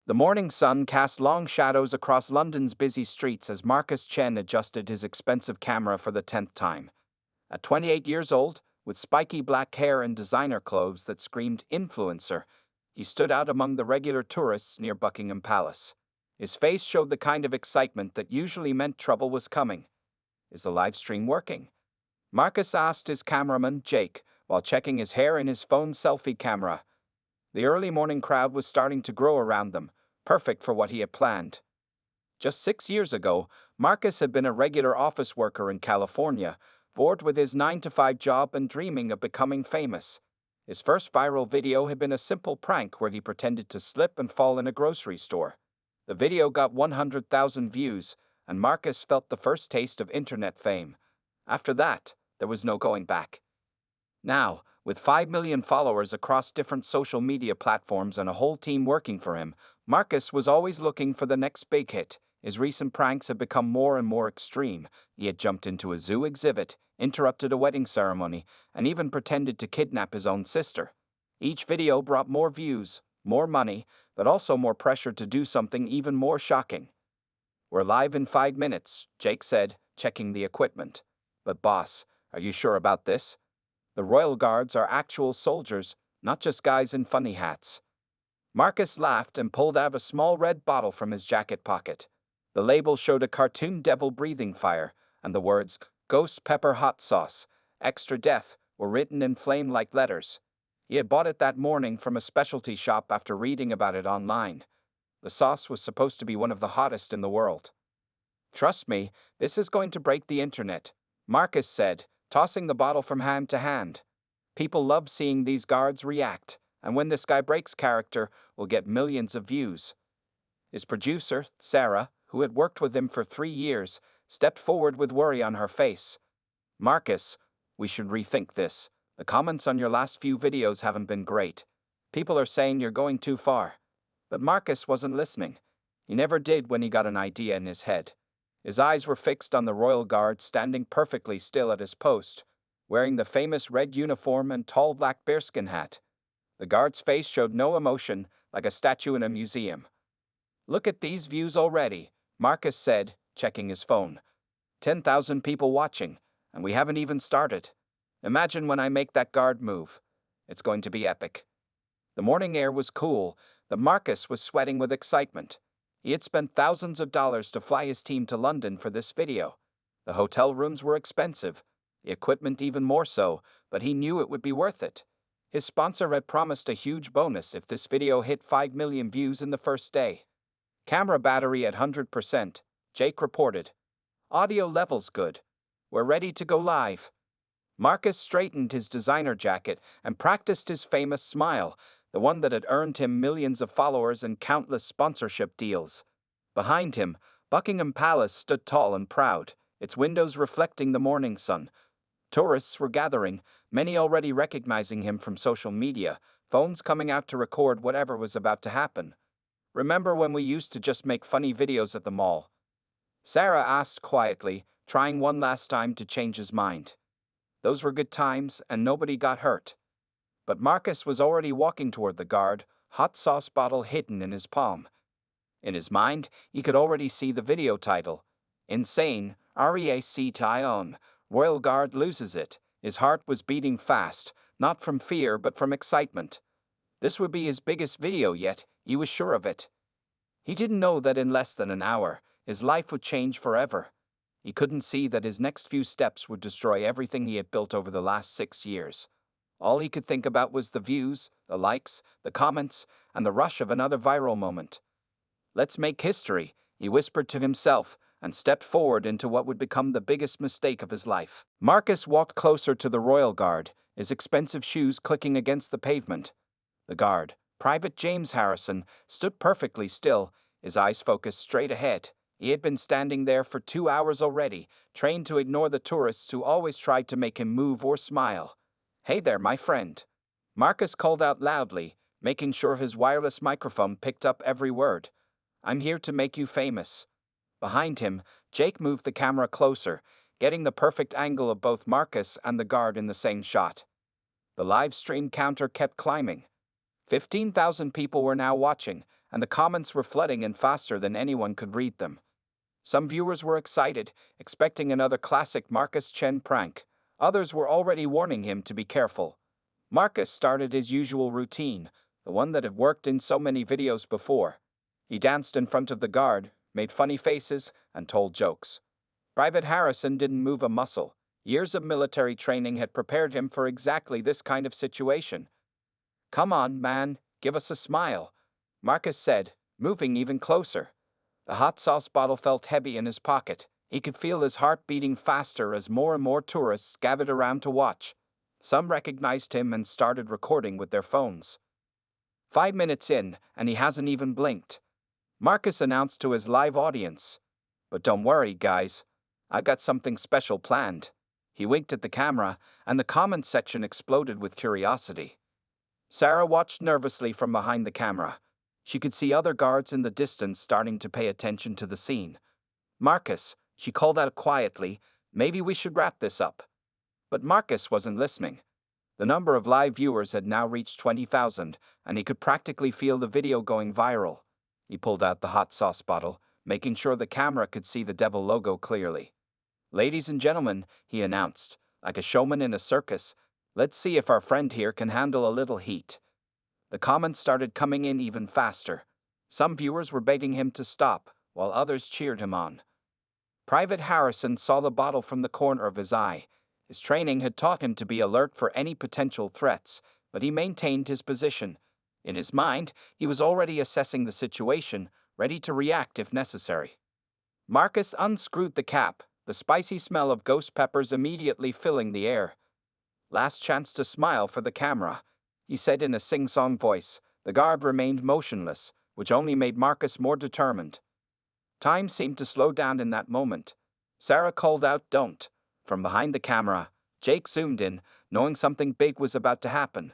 The morning sun cast long shadows across London's busy streets as Marcus Chen adjusted his expensive camera for the 10th time. At 28 years old, with spiky black hair and designer clothes that screamed influencer, he stood out among the regular tourists near Buckingham Palace. His face showed the kind of excitement that usually meant trouble was coming. Is the live stream working? Marcus asked his cameraman, Jake, while checking his hair in his phone selfie camera. The early morning crowd was starting to grow around them, perfect for what he had planned. Just 6 years ago, Marcus had been a regular office worker in California, bored with his 9-to-5 job and dreaming of becoming famous. His first viral video had been a simple prank where he pretended to slip and fall in a grocery store. The video got 100,000 views, and Marcus felt the first taste of internet fame. After that, there was no going back. Now, with 5 million followers across different social media platforms and a whole team working for him, Marcus was always looking for the next big hit. His recent pranks had become more and more extreme. He had jumped into a zoo exhibit, interrupted a wedding ceremony, and even pretended to kidnap his own sister. Each video brought more views, more money, but also more pressure to do something even more shocking. "We're live in 5 minutes, Jake said, checking the equipment. "But boss, are you sure about this? The Royal Guards are actual soldiers, not just guys in funny hats." Marcus laughed and pulled out a small red bottle from his jacket pocket. The label showed a cartoon devil breathing fire, and the words, "Ghost Pepper Hot Sauce, Extra Death," were written in flame-like letters. He had bought it that morning from a specialty shop after reading about it online. The sauce was supposed to be one of the hottest in the world. "Trust me, this is going to break the internet," Marcus said, tossing the bottle from hand to hand. "People love seeing these guards react, and when this guy breaks character, we'll get millions of views." His producer, Sarah, who had worked with him for 3 years, stepped forward with worry on her face. "Marcus, we should rethink this. The comments on your last few videos haven't been great. People are saying you're going too far." But Marcus wasn't listening. He never did when he got an idea in his head. His eyes were fixed on the Royal Guard standing perfectly still at his post, wearing the famous red uniform and tall black bearskin hat. The guard's face showed no emotion, like a statue in a museum. "Look at these views already," Marcus said, checking his phone. 10,000 people watching, and we haven't even started. Imagine when I make that guard move. It's going to be epic." The morning air was cool, but Marcus was sweating with excitement. He had spent thousands of dollars to fly his team to London for this video. The hotel rooms were expensive, the equipment even more so, but he knew it would be worth it. His sponsor had promised a huge bonus if this video hit 5 million views in the first day. "Camera battery at 100%, Jake reported. "Audio levels good. We're ready to go live." Marcus straightened his designer jacket and practiced his famous smile, the one that had earned him millions of followers and countless sponsorship deals. Behind him, Buckingham Palace stood tall and proud, its windows reflecting the morning sun. Tourists were gathering, many already recognizing him from social media, phones coming out to record whatever was about to happen. "Remember when we used to just make funny videos at the mall?" Sarah asked quietly, trying one last time to change his mind. Those were good times, and nobody got hurt. But Marcus was already walking toward the guard, hot sauce bottle hidden in his palm. In his mind, he could already see the video title. Insane, REACTION, Royal Guard loses it. His heart was beating fast, not from fear but from excitement. This would be his biggest video yet, he was sure of it. He didn't know that in less than an hour, his life would change forever. He couldn't see that his next few steps would destroy everything he had built over the last 6 years. All he could think about was the views, the likes, the comments, and the rush of another viral moment. "Let's make history," he whispered to himself, and stepped forward into what would become the biggest mistake of his life. Marcus walked closer to the Royal Guard, his expensive shoes clicking against the pavement. The guard, Private James Harrison, stood perfectly still, his eyes focused straight ahead. He had been standing there for 2 hours already, trained to ignore the tourists who always tried to make him move or smile. "Hey there, my friend." Marcus called out loudly, making sure his wireless microphone picked up every word. "I'm here to make you famous." Behind him, Jake moved the camera closer, getting the perfect angle of both Marcus and the guard in the same shot. The live stream counter kept climbing. 15,000 people were now watching, and the comments were flooding in faster than anyone could read them. Some viewers were excited, expecting another classic Marcus Chen prank. Others were already warning him to be careful. Marcus started his usual routine, the one that had worked in so many videos before. He danced in front of the guard, made funny faces, and told jokes. Private Harrison didn't move a muscle. Years of military training had prepared him for exactly this kind of situation. "Come on, man, give us a smile," Marcus said, moving even closer. The hot sauce bottle felt heavy in his pocket. He could feel his heart beating faster as more and more tourists gathered around to watch. Some recognized him and started recording with their phones. 5 minutes in, and he hasn't even blinked. Marcus announced to his live audience, "But don't worry, guys. I got something special planned." He winked at the camera, and the comment section exploded with curiosity. Sarah watched nervously from behind the camera. She could see other guards in the distance starting to pay attention to the scene. "Marcus," she called out quietly, "maybe we should wrap this up." But Marcus wasn't listening. The number of live viewers had now reached 20,000, and he could practically feel the video going viral. He pulled out the hot sauce bottle, making sure the camera could see the devil logo clearly. "Ladies and gentlemen," he announced, like a showman in a circus, "let's see if our friend here can handle a little heat." The comments started coming in even faster. Some viewers were begging him to stop, while others cheered him on. Private Harrison saw the bottle from the corner of his eye. His training had taught him to be alert for any potential threats, but he maintained his position. In his mind, he was already assessing the situation, ready to react if necessary. Marcus unscrewed the cap, the spicy smell of ghost peppers immediately filling the air. "Last chance to smile for the camera," he said in a sing-song voice. The guard remained motionless, which only made Marcus more determined. Time seemed to slow down in that moment. Sarah called out, "Don't." From behind the camera, Jake zoomed in, knowing something big was about to happen.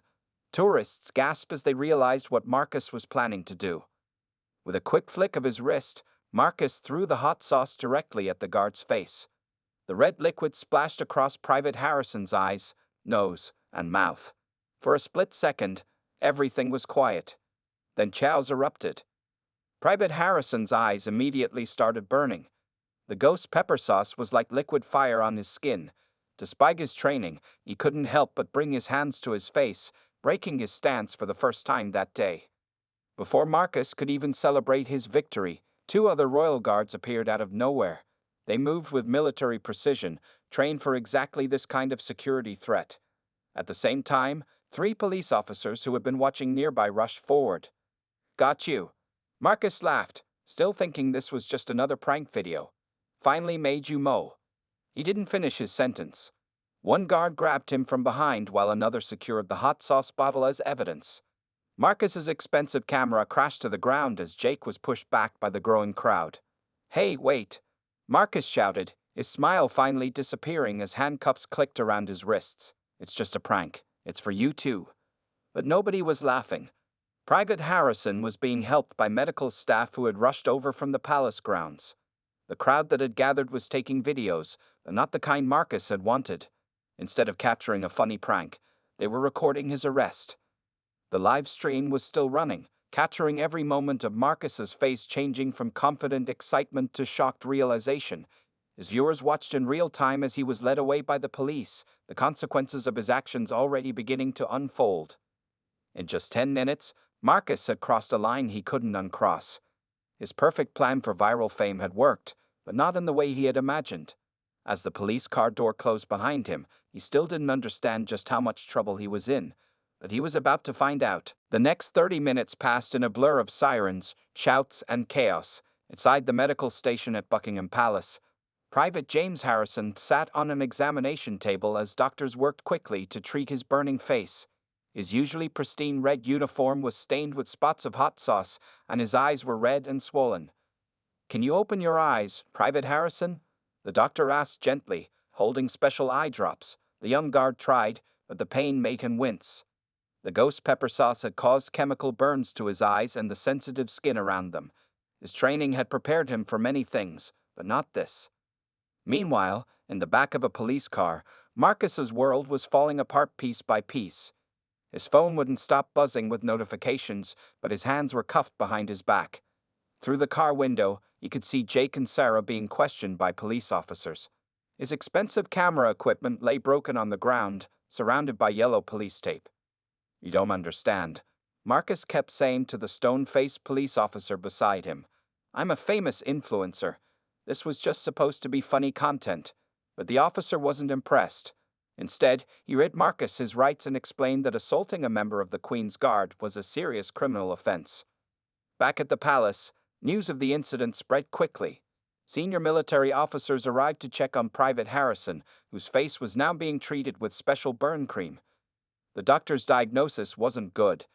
Tourists gasped as they realized what Marcus was planning to do. With a quick flick of his wrist, Marcus threw the hot sauce directly at the guard's face. The red liquid splashed across Private Harrison's eyes, nose, and mouth. For a split second, everything was quiet. Then chows erupted. Private Harrison's eyes immediately started burning. The ghost pepper sauce was like liquid fire on his skin. Despite his training, he couldn't help but bring his hands to his face, breaking his stance for the first time that day. Before Marcus could even celebrate his victory, 2 other royal guards appeared out of nowhere. They moved with military precision, trained for exactly this kind of security threat. At the same time, 3 police officers who had been watching nearby rushed forward. "Got you." Marcus laughed, still thinking this was just another prank video. "Finally made you mow." He didn't finish his sentence. One guard grabbed him from behind while another secured the hot sauce bottle as evidence. Marcus's expensive camera crashed to the ground as Jake was pushed back by the growing crowd. "Hey, wait!" Marcus shouted, his smile finally disappearing as handcuffs clicked around his wrists. "It's just a prank. It's for you too." But nobody was laughing. Private Harrison was being helped by medical staff who had rushed over from the palace grounds. The crowd that had gathered was taking videos, but not the kind Marcus had wanted. Instead of capturing a funny prank, they were recording his arrest. The live stream was still running, capturing every moment of Marcus's face changing from confident excitement to shocked realization. His viewers watched in real time as he was led away by the police, the consequences of his actions already beginning to unfold. In just 10 minutes, Marcus had crossed a line he couldn't uncross. His perfect plan for viral fame had worked, but not in the way he had imagined. As the police car door closed behind him, he still didn't understand just how much trouble he was in. But he was about to find out. The next 30 minutes passed in a blur of sirens, shouts, and chaos. Inside the medical station at Buckingham Palace, Private James Harrison sat on an examination table as doctors worked quickly to treat his burning face. His usually pristine red uniform was stained with spots of hot sauce, and his eyes were red and swollen. "Can you open your eyes, Private Harrison?" the doctor asked gently, holding special eye drops. The young guard tried, but the pain made him wince. The ghost pepper sauce had caused chemical burns to his eyes and the sensitive skin around them. His training had prepared him for many things, but not this. Meanwhile, in the back of a police car, Marcus's world was falling apart piece by piece. His phone wouldn't stop buzzing with notifications, but his hands were cuffed behind his back. Through the car window, he could see Jake and Sarah being questioned by police officers. His expensive camera equipment lay broken on the ground, surrounded by yellow police tape. "You don't understand," Marcus kept saying to the stone-faced police officer beside him. "I'm a famous influencer. This was just supposed to be funny content." But the officer wasn't impressed. Instead, he read Marcus his rights and explained that assaulting a member of the Queen's Guard was a serious criminal offense. Back at the palace, news of the incident spread quickly. Senior military officers arrived to check on Private Harrison, whose face was now being treated with special burn cream. The doctor's diagnosis wasn't good.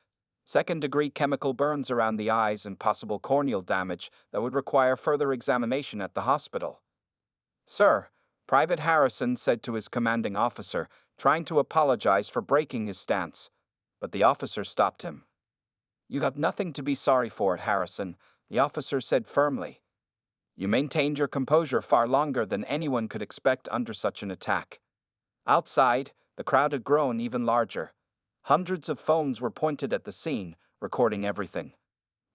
Second-degree chemical burns around the eyes and possible corneal damage that would require further examination at the hospital. "Sir," Private Harrison said to his commanding officer, trying to apologize for breaking his stance. But the officer stopped him. "You have nothing to be sorry for, Harrison," the officer said firmly. "You maintained your composure far longer than anyone could expect under such an attack." Outside, the crowd had grown even larger. Hundreds of phones were pointed at the scene, recording everything.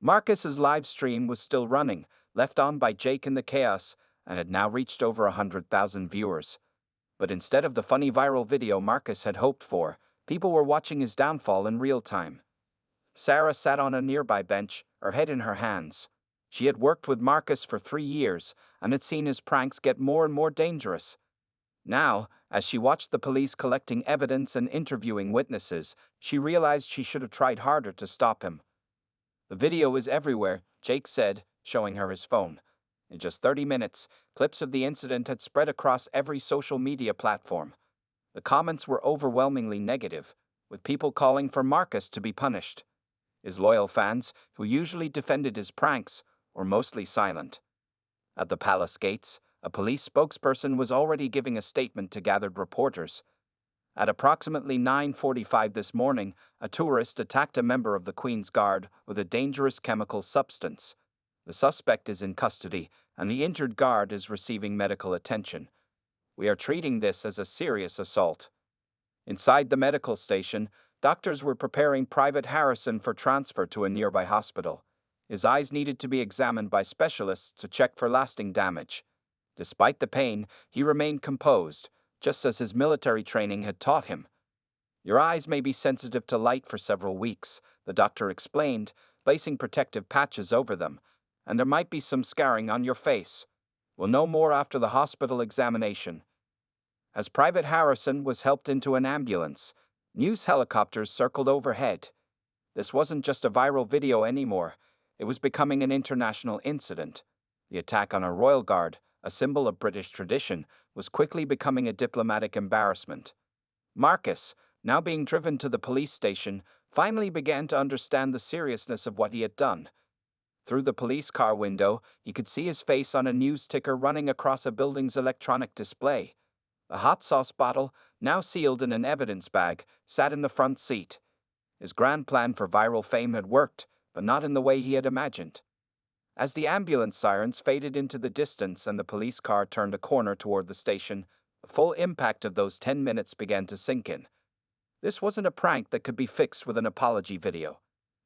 Marcus's live stream was still running, left on by Jake in the chaos, and had now reached over 100,000 viewers. But instead of the funny viral video Marcus had hoped for, people were watching his downfall in real time. Sarah sat on a nearby bench, her head in her hands. She had worked with Marcus for 3 years and had seen his pranks get more and more dangerous. Now, as she watched the police collecting evidence and interviewing witnesses, she realized she should have tried harder to stop him. "The video is everywhere," Jake said, showing her his phone. In just 30 minutes, clips of the incident had spread across every social media platform. The comments were overwhelmingly negative, with people calling for Marcus to be punished. His loyal fans, who usually defended his pranks, were mostly silent. At the palace gates, a police spokesperson was already giving a statement to gathered reporters. At approximately 9:45 this morning, a tourist attacked a member of the Queen's Guard with a dangerous chemical substance. The suspect is in custody, and the injured guard is receiving medical attention. "We are treating this as a serious assault." Inside the medical station, doctors were preparing Private Harrison for transfer to a nearby hospital. His eyes needed to be examined by specialists to check for lasting damage. Despite the pain, he remained composed, just as his military training had taught him. "Your eyes may be sensitive to light for several weeks," the doctor explained, placing protective patches over them, "and there might be some scarring on your face. We'll know more after the hospital examination." As Private Harrison was helped into an ambulance, news helicopters circled overhead. This wasn't just a viral video anymore. It was becoming an international incident. The attack on a royal guard, a symbol of British tradition, was quickly becoming a diplomatic embarrassment. Marcus, now being driven to the police station, finally began to understand the seriousness of what he had done. Through the police car window, he could see his face on a news ticker running across a building's electronic display. A hot sauce bottle, now sealed in an evidence bag, sat in the front seat. His grand plan for viral fame had worked, but not in the way he had imagined. As the ambulance sirens faded into the distance and the police car turned a corner toward the station, the full impact of those 10 minutes began to sink in. This wasn't a prank that could be fixed with an apology video.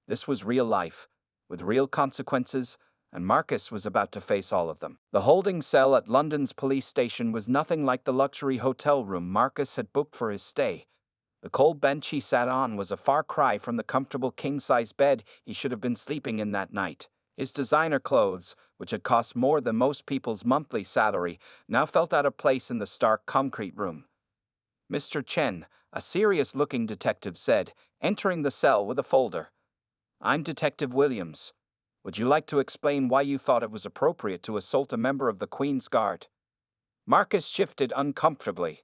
This was real life, with real consequences, and Marcus was about to face all of them. The holding cell at London's police station was nothing like the luxury hotel room Marcus had booked for his stay. The cold bench he sat on was a far cry from the comfortable king-size bed he should have been sleeping in that night. His designer clothes, which had cost more than most people's monthly salary, now felt out of place in the stark concrete room. "Mr. Chen," a serious-looking detective said, entering the cell with a folder. "I'm Detective Williams. Would you like to explain why you thought it was appropriate to assault a member of the Queen's Guard?" Marcus shifted uncomfortably.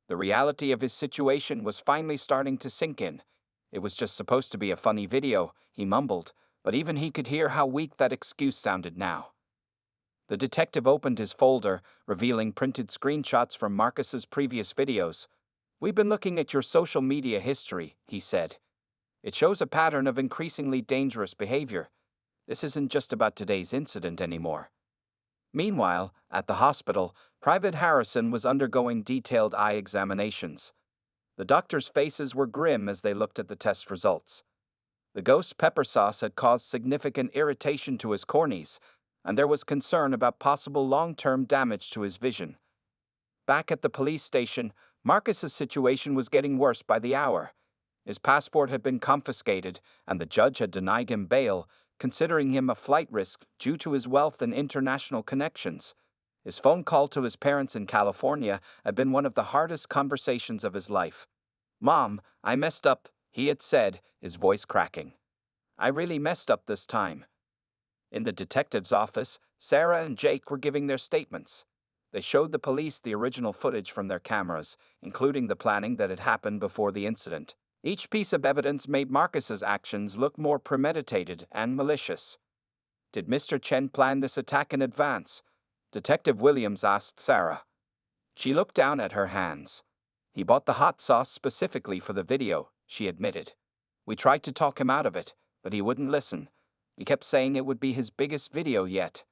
The reality of his situation was finally starting to sink in. It was just supposed to be a funny video, he mumbled, but even he could hear how weak that excuse sounded now. The detective opened his folder, revealing printed screenshots from Marcus's previous videos. "We've been looking at your social media history," he said. "It shows a pattern of increasingly dangerous behavior. This isn't just about today's incident anymore." Meanwhile, at the hospital, Private Harrison was undergoing detailed eye examinations. The doctors' faces were grim as they looked at the test results. The ghost pepper sauce had caused significant irritation to his corneas, and there was concern about possible long-term damage to his vision. Back at the police station, Marcus's situation was getting worse by the hour. His passport had been confiscated, and the judge had denied him bail, considering him a flight risk due to his wealth and international connections. His phone call to his parents in California had been one of the hardest conversations of his life. "Mom, I messed up," he had said, his voice cracking. "I really messed up this time." In the detective's office, Sarah and Jake were giving their statements. They showed the police the original footage from their cameras, including the planning that had happened before the incident. Each piece of evidence made Marcus's actions look more premeditated and malicious. "Did Mr. Chen plan this attack in advance?" Detective Williams asked Sarah. She looked down at her hands. "He bought the hot sauce specifically for the video," she admitted. "We tried to talk him out of it, but he wouldn't listen. He kept saying it would be his biggest video yet."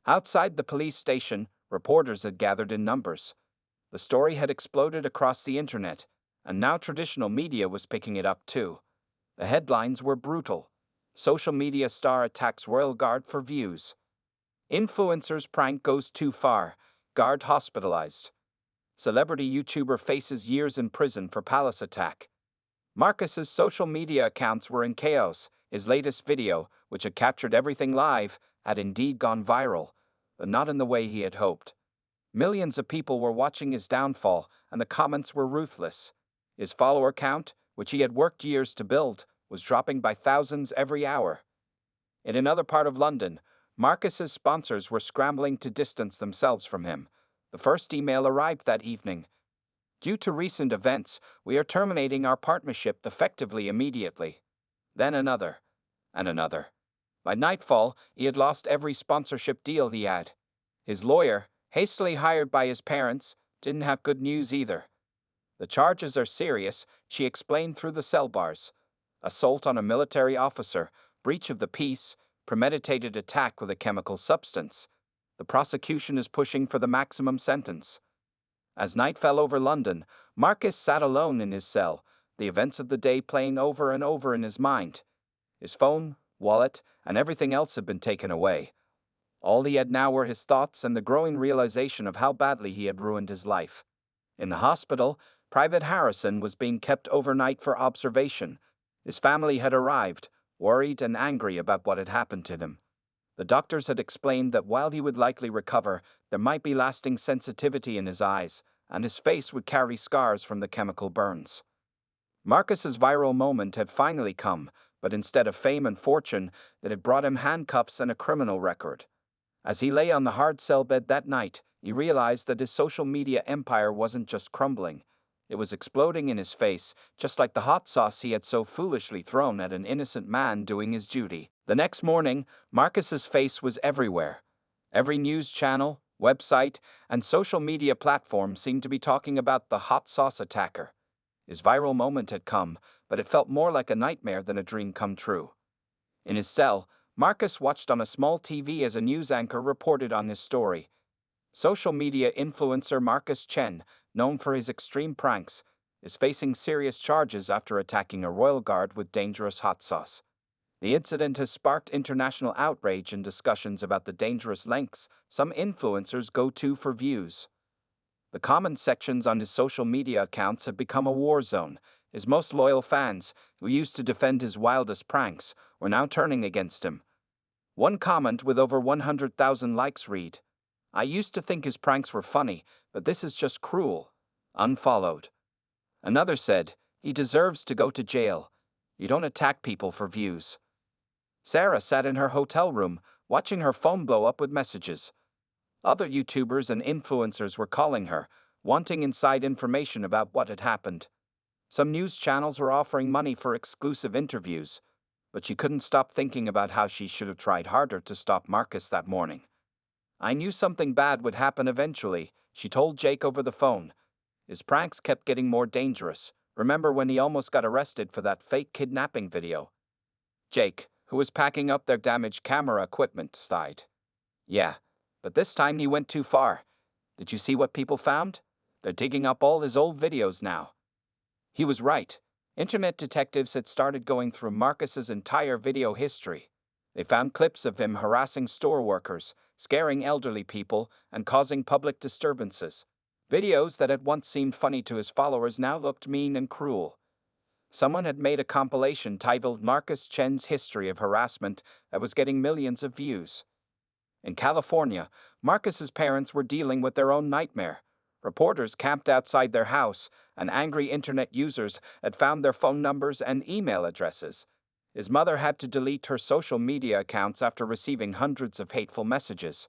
Outside the police station, reporters had gathered in numbers. The story had exploded across the internet, and now traditional media was picking it up too. The headlines were brutal. Social media star attacks Royal Guard for views. Influencer's prank goes too far, guard hospitalized. Celebrity YouTuber faces years in prison for palace attack. Marcus's social media accounts were in chaos. His latest video, which had captured everything live, had indeed gone viral, but not in the way he had hoped. Millions of people were watching his downfall, and the comments were ruthless. His follower count, which he had worked years to build, was dropping by thousands every hour. In another part of London, Marcus's sponsors were scrambling to distance themselves from him. The first email arrived that evening. "Due to recent events, we are terminating our partnership effectively immediately." Then another, and another. By nightfall, he had lost every sponsorship deal he had. His lawyer, hastily hired by his parents, didn't have good news either. "The charges are serious," she explained through the cell bars. "Assault on a military officer, breach of the peace, premeditated attack with a chemical substance. The prosecution is pushing for the maximum sentence." As night fell over London, Marcus sat alone in his cell, the events of the day playing over and over in his mind. His phone, wallet, and everything else had been taken away. All he had now were his thoughts and the growing realization of how badly he had ruined his life. In the hospital, Private Harrison was being kept overnight for observation. His family had arrived, worried and angry about what had happened to them. The doctors had explained that while he would likely recover, there might be lasting sensitivity in his eyes, and his face would carry scars from the chemical burns. Marcus's viral moment had finally come, but instead of fame and fortune, it had brought him handcuffs and a criminal record. As he lay on the hard cell bed that night, he realized that his social media empire wasn't just crumbling. It was exploding in his face, just like the hot sauce he had so foolishly thrown at an innocent man doing his duty. The next morning, Marcus's face was everywhere. Every news channel, website, and social media platform seemed to be talking about the hot sauce attacker. His viral moment had come, but it felt more like a nightmare than a dream come true. In his cell, Marcus watched on a small TV as a news anchor reported on his story. Social media influencer Marcus Chen, known for his extreme pranks, is facing serious charges after attacking a royal guard with dangerous hot sauce. The incident has sparked international outrage and discussions about the dangerous lengths some influencers go to for views. The comment sections on his social media accounts have become a war zone. His most loyal fans, who used to defend his wildest pranks, were now turning against him. One comment with over 100,000 likes read, "I used to think his pranks were funny, but this is just cruel." Unfollowed. Another said, "He deserves to go to jail. You don't attack people for views." Sarah sat in her hotel room, watching her phone blow up with messages. Other YouTubers and influencers were calling her, wanting inside information about what had happened. Some news channels were offering money for exclusive interviews, but she couldn't stop thinking about how she should have tried harder to stop Marcus that morning. "I knew something bad would happen eventually," she told Jake over the phone. "His pranks kept getting more dangerous. Remember when he almost got arrested for that fake kidnapping video?" Jake, who was packing up their damaged camera equipment, sighed. "Yeah, but this time he went too far. Did you see what people found? They're digging up all his old videos now." He was right. Internet detectives had started going through Marcus's entire video history. They found clips of him harassing store workers, scaring elderly people, and causing public disturbances. Videos that had once seemed funny to his followers now looked mean and cruel. Someone had made a compilation titled Marcus Chen's History of Harassment that was getting millions of views. In California, Marcus's parents were dealing with their own nightmare. Reporters camped outside their house, and angry internet users had found their phone numbers and email addresses. His mother had to delete her social media accounts after receiving hundreds of hateful messages.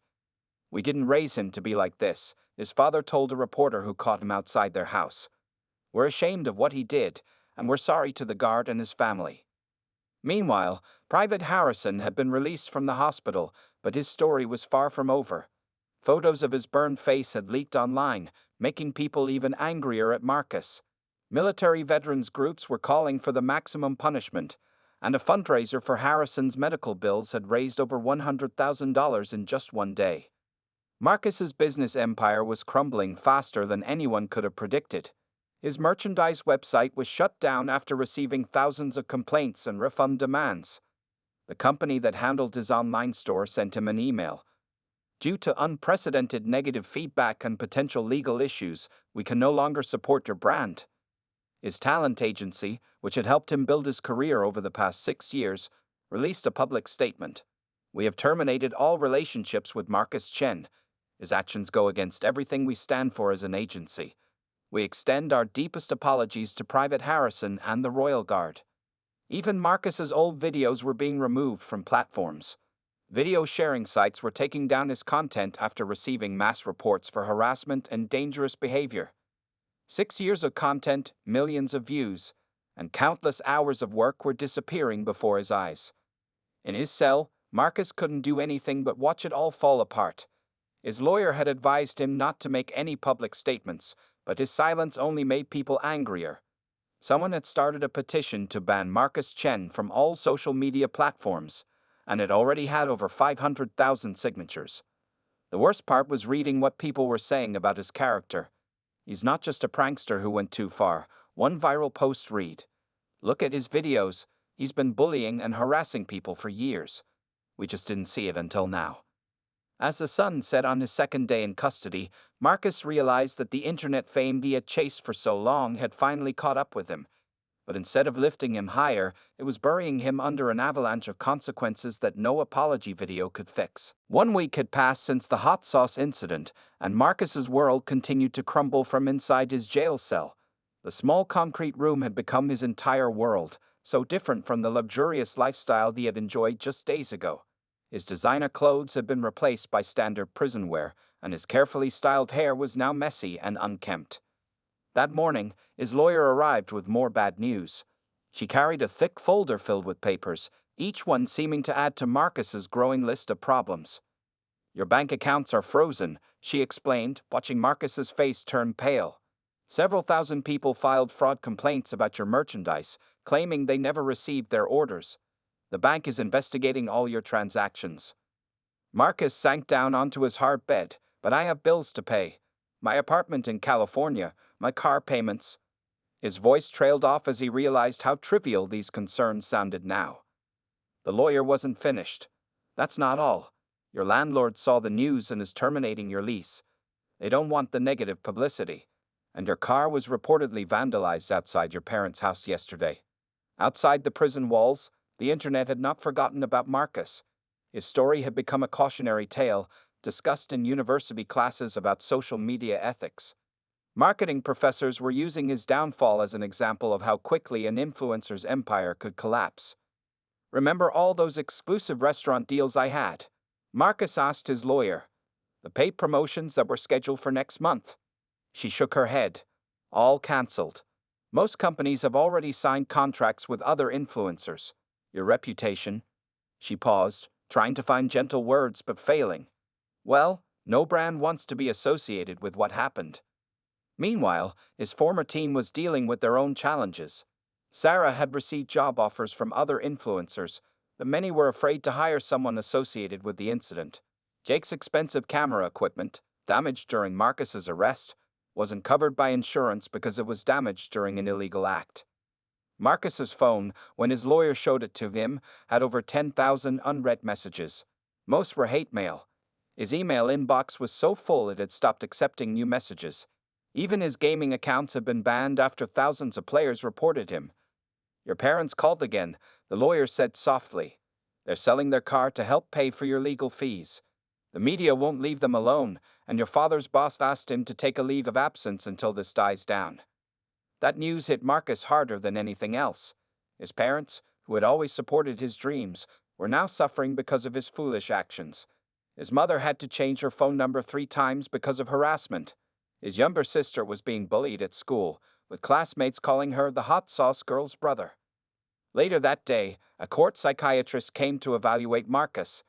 "We didn't raise him to be like this," his father told a reporter who caught him outside their house. "We're ashamed of what he did, and we're sorry to the guard and his family." Meanwhile, Private Harrison had been released from the hospital, but his story was far from over. Photos of his burned face had leaked online, making people even angrier at Marcus. Military veterans groups were calling for the maximum punishment, and a fundraiser for Harrison's medical bills had raised over $100,000 in just one day. Marcus's business empire was crumbling faster than anyone could have predicted. His merchandise website was shut down after receiving thousands of complaints and refund demands. The company that handled his online store sent him an email. "Due to unprecedented negative feedback and potential legal issues, we can no longer support your brand." His talent agency, which had helped him build his career over the past 6 years, released a public statement. "We have terminated all relationships with Marcus Chen. His actions go against everything we stand for as an agency. We extend our deepest apologies to Private Harrison and the Royal Guard." Even Marcus's old videos were being removed from platforms. Video sharing sites were taking down his content after receiving mass reports for harassment and dangerous behavior. 6 years of content, millions of views, and countless hours of work were disappearing before his eyes. In his cell, Marcus couldn't do anything but watch it all fall apart. His lawyer had advised him not to make any public statements, but his silence only made people angrier. Someone had started a petition to ban Marcus Chen from all social media platforms, and it already had over 500,000 signatures. The worst part was reading what people were saying about his character. "He's not just a prankster who went too far," one viral post read. "Look at his videos. He's been bullying and harassing people for years. We just didn't see it until now." As the sun set on his second day in custody, Marcus realized that the internet fame he had chased for so long had finally caught up with him. But instead of lifting him higher, it was burying him under an avalanche of consequences that no apology video could fix. 1 week had passed since the hot sauce incident, and Marcus's world continued to crumble from inside his jail cell. The small concrete room had become his entire world, so different from the luxurious lifestyle he had enjoyed just days ago. His designer clothes had been replaced by standard prison wear, and his carefully styled hair was now messy and unkempt. That morning, his lawyer arrived with more bad news. She carried a thick folder filled with papers, each one seeming to add to Marcus's growing list of problems. "Your bank accounts are frozen," she explained, watching Marcus's face turn pale. "Several thousand people filed fraud complaints about your merchandise, claiming they never received their orders. The bank is investigating all your transactions." Marcus sank down onto his hard bed. "But I have bills to pay. My apartment in California, my car payments." His voice trailed off as he realized how trivial these concerns sounded now. The lawyer wasn't finished. "That's not all. Your landlord saw the news and is terminating your lease. They don't want the negative publicity. And your car was reportedly vandalized outside your parents' house yesterday." Outside the prison walls, the internet had not forgotten about Marcus. His story had become a cautionary tale, discussed in university classes about social media ethics. Marketing professors were using his downfall as an example of how quickly an influencer's empire could collapse. "Remember all those exclusive restaurant deals I had?" Marcus asked his lawyer. "The paid promotions that were scheduled for next month?" She shook her head. "All cancelled. Most companies have already signed contracts with other influencers. Your reputation?" She paused, trying to find gentle words but failing. "Well, no brand wants to be associated with what happened." Meanwhile, his former team was dealing with their own challenges. Sarah had received job offers from other influencers, but many were afraid to hire someone associated with the incident. Jake's expensive camera equipment, damaged during Marcus's arrest, wasn't covered by insurance because it was damaged during an illegal act. Marcus's phone, when his lawyer showed it to him, had over 10,000 unread messages. Most were hate mail. His email inbox was so full it had stopped accepting new messages. Even his gaming accounts had been banned after thousands of players reported him. "Your parents called again," the lawyer said softly. "They're selling their car to help pay for your legal fees. The media won't leave them alone, and your father's boss asked him to take a leave of absence until this dies down." That news hit Marcus harder than anything else. His parents, who had always supported his dreams, were now suffering because of his foolish actions. His mother had to change her phone number 3 times because of harassment. His younger sister was being bullied at school, with classmates calling her the hot sauce girl's brother. Later that day, a court psychiatrist came to evaluate Marcus.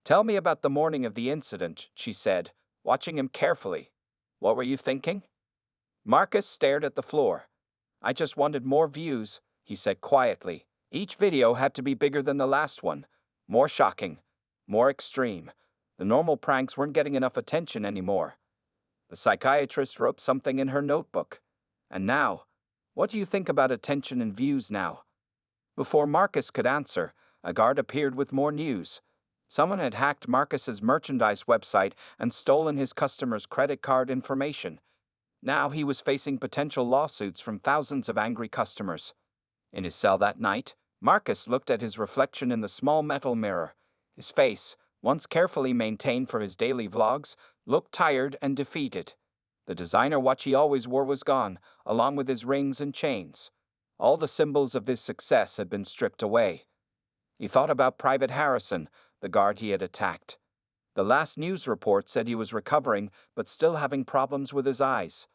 "Tell me about the morning of the incident," she said, watching him carefully. "What were you thinking?" Marcus stared at the floor. "I just wanted more views," he said quietly. Each video had to be bigger than the last one, more shocking, more extreme. The normal pranks weren't getting enough attention anymore. The psychiatrist wrote something in her notebook. "And now, what do you think about attention and views now?" Before Marcus could answer, a guard appeared with more news. Someone had hacked Marcus's merchandise website and stolen his customers' credit card information. Now he was facing potential lawsuits from thousands of angry customers. In his cell that night, Marcus looked at his reflection in the small metal mirror. His face, once carefully maintained for his daily vlogs, looked tired and defeated. The designer watch he always wore was gone, along with his rings and chains. All the symbols of his success had been stripped away. He thought about Private Harrison, the guard he had attacked. The last news report said he was recovering, but still having problems with his eyes.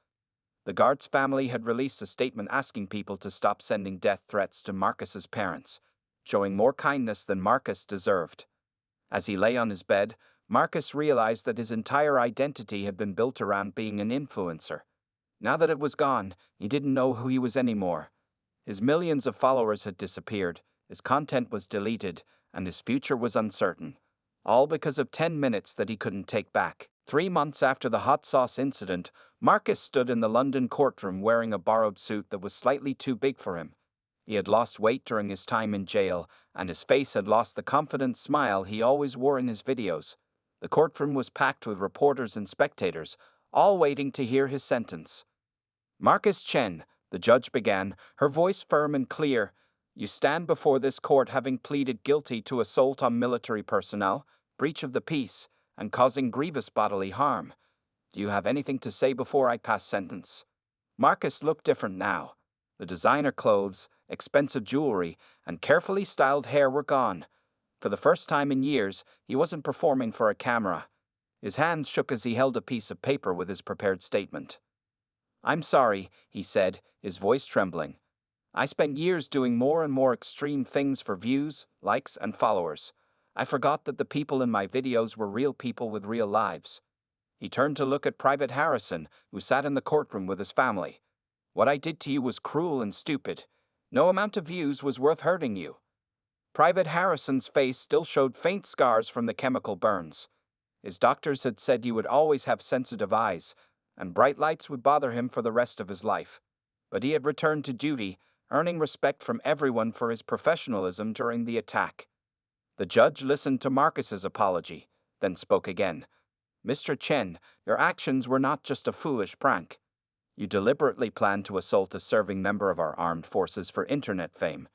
The guard's family had released a statement asking people to stop sending death threats to Marcus's parents, showing more kindness than Marcus deserved. As he lay on his bed, Marcus realized that his entire identity had been built around being an influencer. Now that it was gone, he didn't know who he was anymore. His millions of followers had disappeared, his content was deleted, and his future was uncertain. All because of 10 minutes that he couldn't take back. 3 months after the hot sauce incident, Marcus stood in the London courtroom wearing a borrowed suit that was slightly too big for him. He had lost weight during his time in jail, and his face had lost the confident smile he always wore in his videos. The courtroom was packed with reporters and spectators, all waiting to hear his sentence. "Marcus Chen," the judge began, her voice firm and clear, "you stand before this court having pleaded guilty to assault on military personnel, breach of the peace, and causing grievous bodily harm. Do you have anything to say before I pass sentence?" Marcus looked different now. The designer clothes, expensive jewelry, and carefully styled hair were gone. For the first time in years, he wasn't performing for a camera. His hands shook as he held a piece of paper with his prepared statement. "I'm sorry," he said, his voice trembling. "I spent years doing more and more extreme things for views, likes, and followers. I forgot that the people in my videos were real people with real lives." He turned to look at Private Harrison, who sat in the courtroom with his family. "What I did to you was cruel and stupid. No amount of views was worth hurting you." Private Harrison's face still showed faint scars from the chemical burns. His doctors had said he would always have sensitive eyes, and bright lights would bother him for the rest of his life. But he had returned to duty, earning respect from everyone for his professionalism during the attack. The judge listened to Marcus's apology, then spoke again. "Mr. Chen, your actions were not just a foolish prank. You deliberately planned to assault a serving member of our armed forces for internet fame.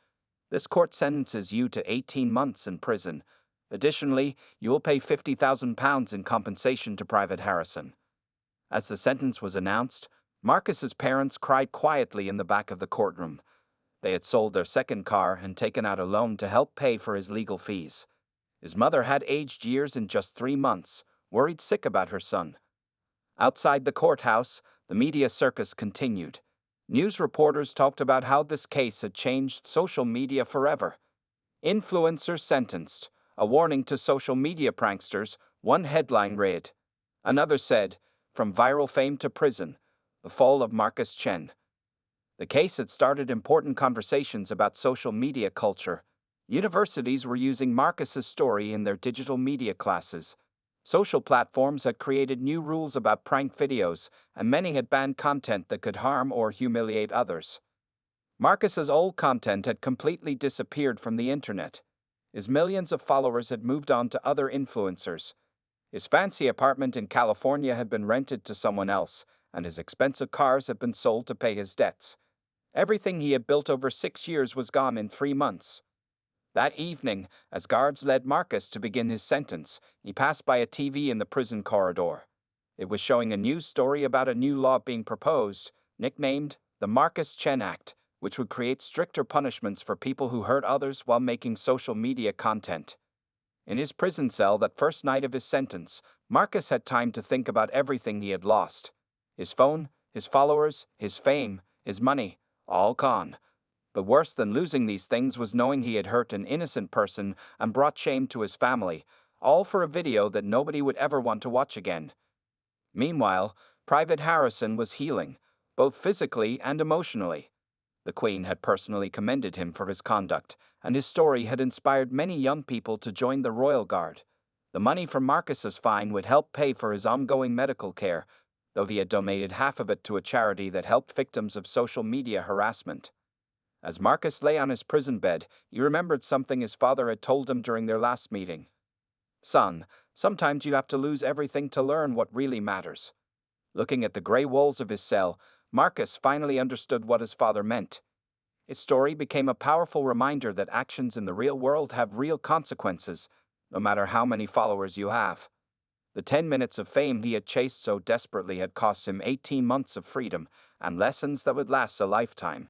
This court sentences you to 18 months in prison. Additionally, you will pay £50,000 in compensation to Private Harrison." As the sentence was announced, Marcus's parents cried quietly in the back of the courtroom. They had sold their second car and taken out a loan to help pay for his legal fees. His mother had aged years in just 3 months, worried sick about her son. Outside the courthouse, the media circus continued. News reporters talked about how this case had changed social media forever. "Influencer sentenced, a warning to social media pranksters," one headline read. Another said, "From viral fame to prison, the fall of Marcus Chen." The case had started important conversations about social media culture. Universities were using Marcus's story in their digital media classes. Social platforms had created new rules about prank videos, and many had banned content that could harm or humiliate others. Marcus's old content had completely disappeared from the internet. His millions of followers had moved on to other influencers. His fancy apartment in California had been rented to someone else, and his expensive cars had been sold to pay his debts. Everything he had built over 6 years was gone in 3 months. That evening, as guards led Marcus to begin his sentence, he passed by a TV in the prison corridor. It was showing a news story about a new law being proposed, nicknamed the Marcus Chen Act, which would create stricter punishments for people who hurt others while making social media content. In his prison cell that first night of his sentence, Marcus had time to think about everything he had lost. His phone, his followers, his fame, his money, all gone. But worse than losing these things was knowing he had hurt an innocent person and brought shame to his family, all for a video that nobody would ever want to watch again. Meanwhile, Private Harrison was healing, both physically and emotionally. The Queen had personally commended him for his conduct, and his story had inspired many young people to join the Royal Guard. The money from Marcus's fine would help pay for his ongoing medical care, though he had donated half of it to a charity that helped victims of social media harassment. As Marcus lay on his prison bed, he remembered something his father had told him during their last meeting. "Son, sometimes you have to lose everything to learn what really matters." Looking at the gray walls of his cell, Marcus finally understood what his father meant. His story became a powerful reminder that actions in the real world have real consequences, no matter how many followers you have. The 10 minutes of fame he had chased so desperately had cost him 18 months of freedom and lessons that would last a lifetime.